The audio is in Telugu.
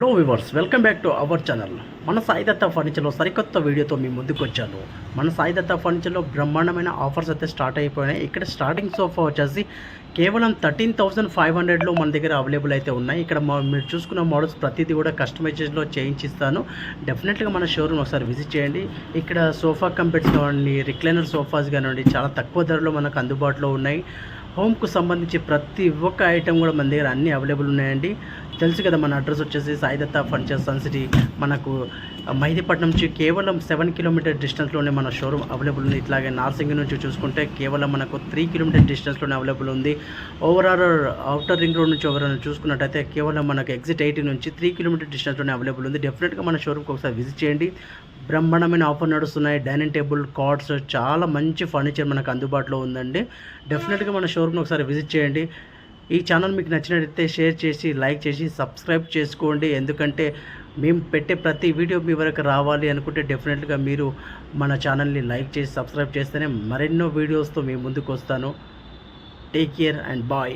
Hello viewers, welcome back to our channel. మన సాయి దత్త ఫర్నిచర్లో సరికొత్త వీడియోతో మీ ముందుకు వచ్చాను. మన సాయి దత్త ఫర్నిచర్లో బ్రహ్మాండమైన ఆఫర్స్ అయితే స్టార్ట్ అయిపోయినాయి. ఇక్కడ స్టార్టింగ్ సోఫా వచ్చేసి కేవలం 13,500లో మన దగ్గర అవైలబుల్ అయితే ఉన్నాయి. ఇక్కడ మీరు చూసుకున్న మోడల్స్ ప్రతిదీ కూడా కస్టమైజేషన్లో చేయించిస్తాను. డెఫినెట్గా మన షోరూమ్ ఒకసారి విజిట్ చేయండి. ఇక్కడ సోఫా కంపెట్స్ కానివ్వండి, రిక్లైనర్ సోఫాస్ కానివ్వండి, చాలా తక్కువ ధరలో మనకు అందుబాటులో ఉన్నాయి. హోమ్కు సంబంధించి ప్రతి ఒక్క ఐటెం కూడా మన దగ్గర అన్నీ అవైలబుల్ ఉన్నాయండి. తెలుసు కదా, మన అడ్రస్ వచ్చేసి Sai Datta furniture Sun City. మనకు మెహదీపట్నం నుంచి కేవలం 7 కిలోమీటర్ డిస్టెన్స్లోనే మన షోరూమ్ అవైలబుల్ ఉంది. ఇట్లాగే నార్సింగి నుంచి చూసుకుంటే కేవలం మనకు 3 కిలోమీటర్ డిస్టెన్స్లోనే అవైలబుల్ ఉంది. ఓవరాల్ అవుటర్ రింగ్ రోడ్ నుంచి ఎవరైనా చూసుకున్నట్టయితే కేవలం మనకు ఎగ్జిట్ 80 నుంచి 3 కిలోమీటర్ డిస్టెన్స్లోనే అవైలబుల్ ఉంది. డెఫినెట్గా మన షోరూమ్కి ఒకసారి విజిట్ చేయండి. బ్రహ్మాండమైన ఆఫర్ నడుస్తున్నాయి. డైనింగ్ టేబుల్, కార్డ్స్, చాలా మంచి ఫర్నిచర్ మనకు అందుబాటులో ఉందండి. డెఫినెట్గా మన షోరూమ్ని ఒకసారి విజిట్ చేయండి. ఈ ఛానల్ మీకు నచ్చినట్లయితే షేర్ చేసి, లైక్ చేసి, సబ్స్క్రైబ్ చేసుకోండి. ఎందుకంటే మేము పెట్టే ప్రతి వీడియో మీ వరకు రావాలి అనుకుంటే డెఫినెట్గా మీరు మన ఛానల్ని లైక్ చేసి, సబ్స్క్రైబ్ చేస్తేనే మరెన్నో వీడియోస్తో మీ ముందుకు వస్తాను. Take care and bye.